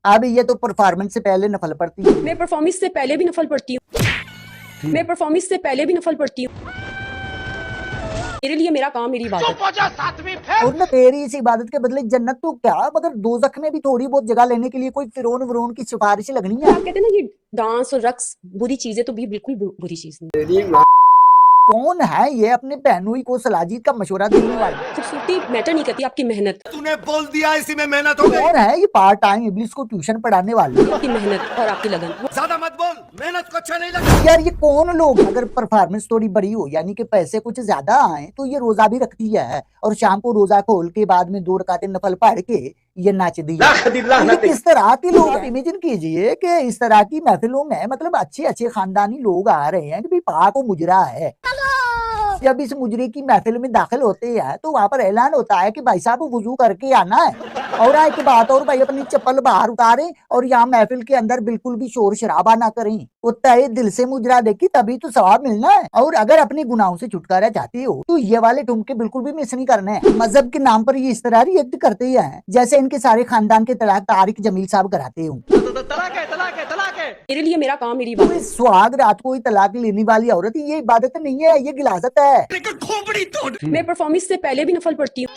अब ये तो परफॉर्मेंस से पहले नफल पड़ती है। मैं परफॉर्मेंस से पहले भी नफल पढ़ती हूँ। मैं परफॉर्मेंस से पहले भी नफल पढ़ती हूँ। मेरे लिए मेरा काम मेरी इबादत। और ना तेरी इस इबादत के बदले जन्नत तो क्या, मगर दोजख में भी थोड़ी बहुत जगह लेने के लिए कोई फिरौन विरौन की सिफारिश लगनी है। आप कहते हैं ना ये डांस और रक्स बुरी चीज है, तो भी बिल्कुल बुरी चीज नहीं। कौन है ये अपने बहनोई को सलाजीत का मशवरा देने वाला? खूबसूरती मैटर नहीं करती, आपकी मेहनत। तूने बोल दिया, इसी में मेहनत हो गई। कौन है ये पार्ट टाइम इब्लिस को ट्यूशन पढ़ाने वाले? आपकी मेहनत और आपकी लगन। ज्यादा मत बोल, मेहनत को अच्छा नहीं लगा। यार ये कौन लोग, अगर परफॉर्मेंस थोड़ी बड़ी हो यानी कि पैसे कुछ ज्यादा आए तो ये रोजा भी रखती है और शाम को रोजा खोल के बाद में 2 रकातें नफल पढ़ के ये नाच दी है। ये किस तरह के लोग, आप इमेजिन कीजिए कि इस तरह की महफिलों में मतलब अच्छे अच्छे खानदानी लोग आ रहे हैं कि भाई पाक को मुजरा है। जब इस मुजरे की महफिल में दाखिल होते हैं तो वहां पर ऐलान होता है कि भाई साहब वुजू करके आना है और आए की बात और भाई अपनी चप्पल बाहर उतारे और यहाँ महफिल के अंदर बिल्कुल भी शोर शराबा ना करें। वो तय दिल से मुजरा देखी तभी तो सवाब मिलना है। और अगर अपने गुनाहों से छुटकारा चाहते हो तो ये वाले ठुमके बिल्कुल भी मिस नहीं करने हैं। मजहब के नाम पर ये इस तरह रिएक्ट करते हैं जैसे इनके सारे खानदान के तलाक तारिक जमील साहब कराते हो। मेरे लिए मेरा काम मेरी इबादत। सुहाग रात को ही तलाक लेने वाली औरत ये इबादत नहीं है, ये गिलाजत है। मैं परफॉर्मेंस से पहले भी नफल पढ़ती हूँ।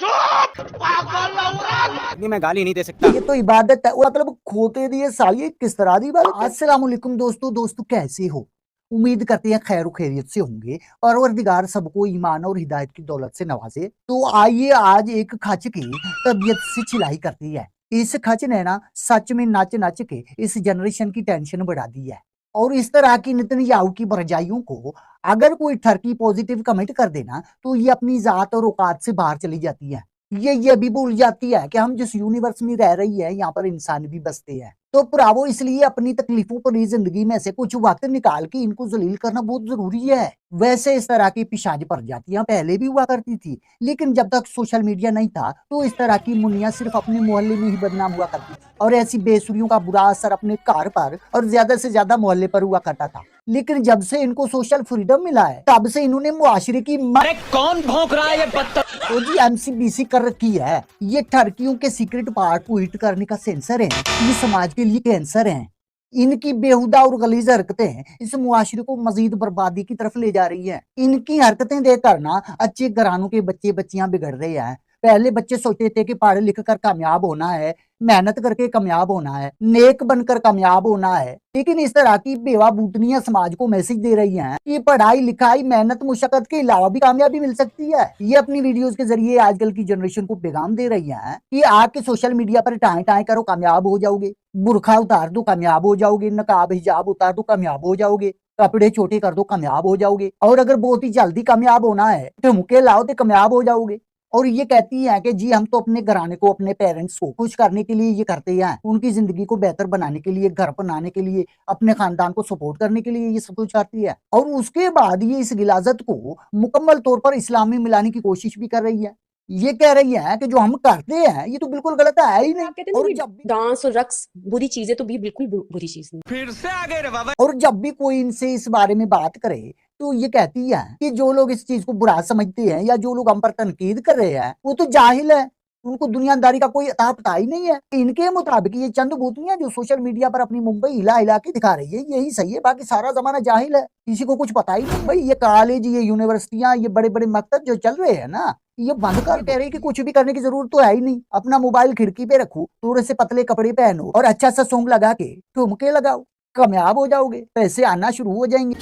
मैं गाली नहीं दे सकता। ये तो इबादत है, मतलब खोते दिए साली किस तरह की इबादत। अस्सलाम वालेकुम दोस्तों कैसे हो? उम्मीद करते हैं खैर खैरियत से होंगे और परवरदिगार सबको ईमान और हिदायत की दौलत से नवाजे। तो आइए आज एक खच की तबीयत से चिल्लाई करती है। इस खच ने ना सच में नच नच के इस जनरेशन की टेंशन बढ़ा दी है और इस तरह की नेतन्याहू की भरजाइयों को अगर कोई ठरकी पॉजिटिव कमेंट कर देना तो ये अपनी जात और औकात से बाहर चली जाती है। ये भी भूल जाती है कि हम जिस यूनिवर्स में रह रही है यहाँ पर इंसान भी बसते हैं। तो प्रावो इसलिए अपनी तकलीफों पर जिंदगी में से कुछ वक्त निकाल के इनको जलील करना बहुत जरूरी है। वैसे इस तरह की पिशाच प्रजातियां पहले भी हुआ करती थी, लेकिन जब तक सोशल मीडिया नहीं था तो इस तरह की मुनिया सिर्फ अपने मोहल्ले में ही बदनाम हुआ करती थी और ऐसी बेसुरियों का बुरा असर अपने घर पर और ज्यादा से ज्यादा मोहल्ले पर हुआ करता था। लेकिन जब से इनको सोशल फ्रीडम मिला है तब से इन्होंने मुआशरे की कौन भौंक रहा है ये बत्तर? तो जी एमसीबीसी कर रखी है। ये ठरकियों के सीक्रेट पार्ट को हिट करने का सेंसर है, ये समाज के लिए कैंसर है। इनकी बेहुदा और गलीज हरकतें इस मुआशरे को मजीद बर्बादी की तरफ ले जा रही है। इनकी हरकतें देखकर ना अच्छे घरानों के बच्चे बच्चियां बिगड़ रहे हैं। पहले बच्चे सोचते थे कि पढ़ लिख कर कामयाब होना है, मेहनत करके कामयाब होना है, नेक बनकर कामयाब होना है, लेकिन इस तरह की बेवा बूटनियां समाज को मैसेज दे रही हैं कि पढ़ाई लिखाई मेहनत मुशक्कत के अलावा भी कामयाबी मिल सकती है। ये अपनी वीडियोस के जरिए आजकल की जनरेशन को पैगाम दे रही हैं कि आके सोशल मीडिया पर टाएं टाएं करो कामयाब हो जाओगे, बुरखा उतार दो कामयाब हो जाओगे, नकाब हिजाब उतार दो कामयाब हो जाओगे, कपड़े छोटे कर दो कामयाब हो जाओगे, और अगर बहुत ही जल्दी कामयाब होना है ठुमके लाओ तो कामयाब हो जाओगे। और ये कहती है कि जी हम तो अपने घराने को अपने पेरेंट्स को खुश करने के लिए ये करते हैं, उनकी जिंदगी को बेहतर बनाने के लिए, घर बनाने के लिए, अपने खानदान को सपोर्ट करने के लिए ये सब कुछ करती है। और उसके बाद ये इस गिलाजत को मुकम्मल तौर पर इस्लाम में मिलाने की कोशिश भी कर रही है। ये कह रही है कि जो हम करते हैं ये तो बिल्कुल गलत है ही नहीं। आप कहते हैं और ना जब भी डांस और रक्स बुरी चीज है, तो भी बिल्कुल बुरी चीज नहीं। फिर से आ गए रे बाबा। और जब भी कोई इनसे इस बारे में बात करे तो ये कहती है कि जो लोग इस चीज को बुरा समझते हैं या जो लोग हम पर तनकीद कर रहे हैं वो तो जाहिल है, उनको दुनियादारी का कोई अता पता ही नहीं है। इनके मुताबिक ये चंद बूतियां जो सोशल मीडिया पर अपनी मुंबई हिला हिला के दिखा रही है यही सही है, बाकी सारा जमाना जाहिल है, किसी को कुछ पता ही नहीं। भाई ये कॉलेज, ये यूनिवर्सिटियां, ये बड़े बड़े मकसद जो चल रहे हैं ना ये बंद कर। कह रहे कि कुछ भी करने की जरूरत तो है ही नहीं, अपना मोबाइल खिड़की पे रखो, थोड़े से पतले कपड़े पहनो और अच्छा सा सॉन्ग लगा के ठुमके लगाओ, कामयाब हो जाओगे, पैसे आना शुरू हो जाएंगे।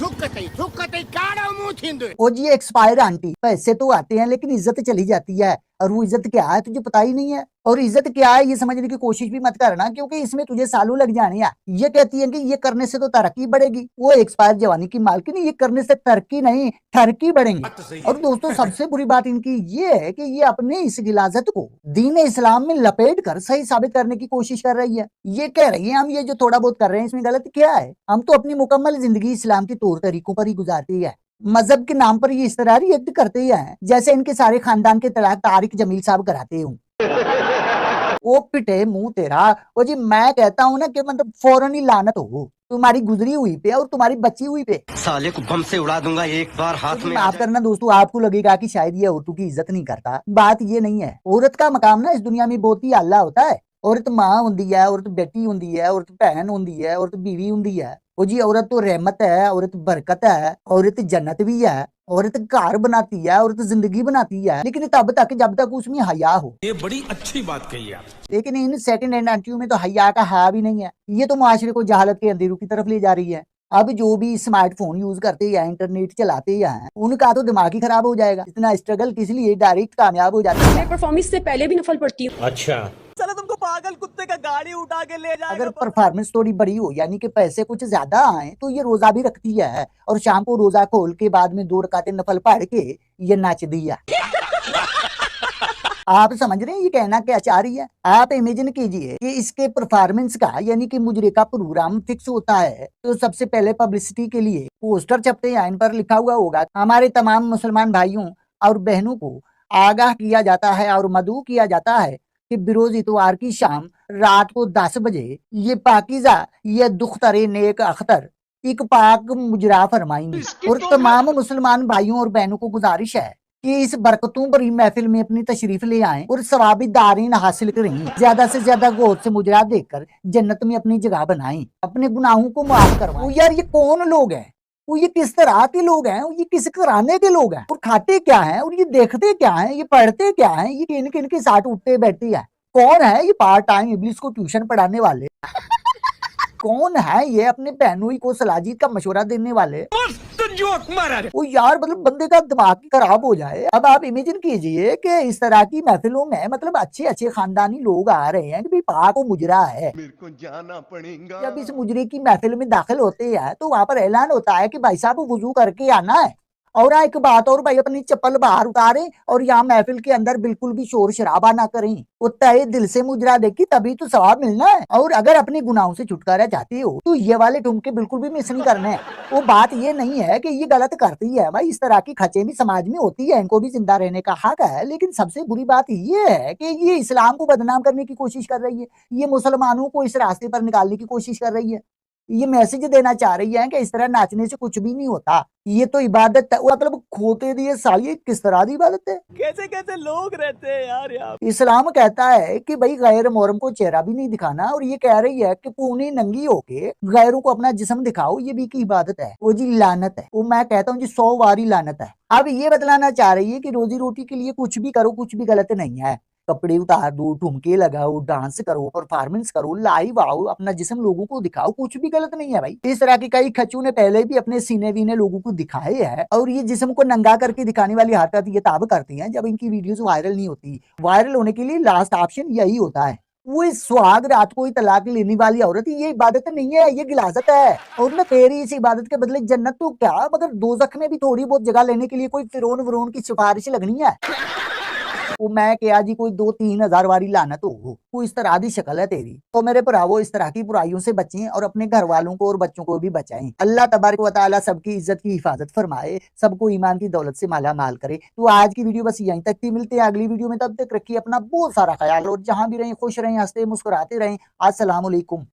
ओ जी एक्सपायर आंटी, पैसे तो आते हैं लेकिन इज्जत चली जाती है, और वो इज्जत क्या है तुझे पता ही नहीं है। और इज्जत क्या है ये समझने की कोशिश भी मत करना क्योंकि इसमें तुझे सालों लग जाने हैं। ये कहती है कि ये करने से तो तरक्की बढ़ेगी, वो एक्सपायर जवानी की मालकिन, ये करने से तरक्की नहीं ठरकी बढ़ेंगे। और दोस्तों सबसे बुरी बात इनकी ये है कि ये अपने इस गिलाजत को दीन इस्लाम में लपेट कर सही साबित करने की कोशिश कर रही है। ये कह रही है हम ये जो थोड़ा बहुत कर रहे हैं इसमें गलत क्या है, हम तो अपनी मुकम्मल जिंदगी इस्लाम के तौर तरीकों पर ही गुजारती है। मजहब के नाम पर ये इस तरह रिएक्ट करते हैं जैसे इनके सारे खानदान के तलाक तारिक जमील साहब कराते हूँ। ओ पिटे मुंह तेरा। ओ जी मैं कहता हूँ ना कि मतलब फौरन ही लानत हो तुम्हारी गुजरी हुई पे और तुम्हारी बची हुई पे। साले को बम से उड़ा दूंगा एक बार हाथ में। माफ करना दोस्तों, आपको लगेगा कि शायद ये औरतों की इज्जत नहीं करता, बात ये नहीं है। औरत का मकाम ना इस दुनिया में बहुत ही आला होता है। औरत मां होंदी है, औरत बेटी होंदी है, औरत भैन होंदी है, औरत बीवी होंदी है। ओ जी औरत तो रहमत है, औरत बरकत है, औरत जन्नत भी है, औरत घर बनाती है, औरत जिंदगी बनाती है, लेकिन तब तक जब तक उसमें हया हो। ये बड़ी अच्छी बात कही आप। लेकिन इन सेकंड हैंड आंटियों में तो हया का हा भी नहीं है। ये तो मुआशरे को जहालत के अंधेरों की तरफ ले जा रही है। अब जो भी स्मार्टफोन यूज करते हैं, इंटरनेट चलाते हैं, उनका तो दिमाग ही खराब हो जाएगा। इतना स्ट्रगल किस लिए, डायरेक्ट कामयाब हो जाते हैं। मैं परफॉर्मेंस से पहले भी नफल पढ़ती हूँ। अच्छा। चलो तुमको पागल कुत्ते का गाड़ी उठा के ले जाएगा। अगर परफॉर्मेंस थोड़ी बड़ी हो, यानी कि पैसे कुछ ज्यादा आए, तो ये रोजा भी रखती है और शाम को रोजा खोल के बाद में 2 रकातें नफल पढ़ के ये नाच दिया। आप समझ रहे हैं ये कहना क्या चाह रही है? आप इमेजिन कीजिए कि इसके परफॉर्मेंस का, यानी कि मुजरे का प्रोग्राम फिक्स होता है, तो सबसे पहले पब्लिसिटी के लिए पोस्टर छपते हैं, इन पर लिखा हुआ होगा हमारे तमाम मुसलमान भाइयों और बहनों को आगाह किया जाता है और मदऊ किया जाता है कि बिरोज इतवार की शाम रात को 10 बजे ये पाकीज़ा, ये दुख्तरे नेक अख्तर एक पाक मुजरा फरमाएंगे। और तमाम मुसलमान भाइयों और बहनों को गुजारिश है कि इस बरकतों भरी महफिल में अपनी तशरीफ ले आएं और सवाबी दारीन हासिल करें। ज्यादा से ज्यादा गौर से मुजरा देखकर जन्नत में अपनी जगह बनाएं, अपने गुनाहों को माफ करवाएं। यार ये कौन लोग हैं? वो ये किस तरह के लोग हैं? ये किस घराने के लोग हैं? और खाते क्या हैं? और ये देखते क्या हैं? ये पढ़ते क्या हैं? ये किन किन के साथ उठते बैठते हैं? कौन है ये पार्ट टाइम इब्लिस को ट्यूशन पढ़ाने वाले? कौन है ये अपने बहनोई को सलाजीत का मशवरा देने वाले? जोक मारा रे। वो यार मतलब बंदे का दिमाग ही खराब हो जाए। अब आप इमेजिन कीजिए कि इस तरह की महफिलों में मतलब अच्छे अच्छे खानदानी लोग आ रहे हैं कि भाई पाक को मुजरा है, मेरे को जाना पड़ेगा। जब इस मुजरे की महफिल में दाखिल होते हैं तो वहां पर ऐलान होता है कि भाई साहब वुजू करके आना है। और एक बात और भाई, अपनी चप्पल बाहर उतारें और यहाँ महफिल के अंदर बिल्कुल भी शोर शराबा ना करें। वो तहे दिल से मुजरा देखी तभी तो सवाब मिलना है। और अगर अपने गुनाहों से छुटकारा चाहते हो तो ये वाले ठुमके बिल्कुल भी मिस नहीं करने हैं। वो बात ये नहीं है कि ये गलत करती है भाई, इस तरह की खचे भी समाज में होती है, इनको भी जिंदा रहने का हक है। लेकिन सबसे बुरी बात ये है कि ये इस्लाम को बदनाम करने की कोशिश कर रही है, ये मुसलमानों को इस रास्ते पर निकालने की कोशिश कर रही है। ये मैसेज देना चाह रही है कि इस तरह नाचने से कुछ भी नहीं होता, ये तो इबादत है। मतलब खोते दिए साली, किस तरह की इबादत है? कैसे कैसे लोग रहते हैं यार यहाँ। इस्लाम कहता है कि भाई गैर मोहरम को चेहरा भी नहीं दिखाना, और ये कह रही है कि पूरी नंगी होके गैरों को अपना जिस्म दिखाओ, ये भी की इबादत है। वो जी लानत है। वो मैं कहता हूँ जी 100 वारी लानत है। अब ये बतलाना चाह रही है कि रोजी रोटी के लिए कुछ भी करो, कुछ भी गलत नहीं है। कपड़े उतार दो, ठुमके लगाओ, डांस करो, परफॉर्मेंस करो, लाइव आओ, अपना जिस्म लोगों को दिखाओ, कुछ भी गलत नहीं है भाई। इस तरह के कई खच्चू ने पहले भी अपने सीने वीने लोगों को दिखाए हैं, और ये जिस्म को नंगा करके दिखाने वाली हरकत ये तब करती हैं जब इनकी वीडियोस वायरल नहीं होती। वायरल होने के लिए लास्ट ऑप्शन यही होता है। वो इस सुहाग रात को तलाक लेने वाली औरत, ये इबादत नहीं है, ये गिलाजत है। और मैं तेरी इस इबादत के बदले जन्नत तो क्या, मगर दोजख में भी थोड़ी बहुत जगह लेने के लिए कोई फिरौन विरौन की सिफारिश लगनी है। वो मैं क्या जी कोई 2-3 हजार वारी लानत हो, वो इस तरह की शक्ल है तेरी। तो मेरे भरावो इस तरह की बुराइयों से बचें और अपने घर वालों को और बच्चों को भी बचाएं। अल्लाह तबारक व तआला सबकी इज्जत की हिफाजत फरमाए, सबको ईमान की दौलत से माला माल करे। तो आज की वीडियो बस यहीं तक थी, मिलते हैं अगली वीडियो में। तब तक रखिए अपना बहुत सारा ख्याल, और जहां भी रहें खुश रहें, हंसते मुस्कुराते रहें। अस्सलाम वालेकुम।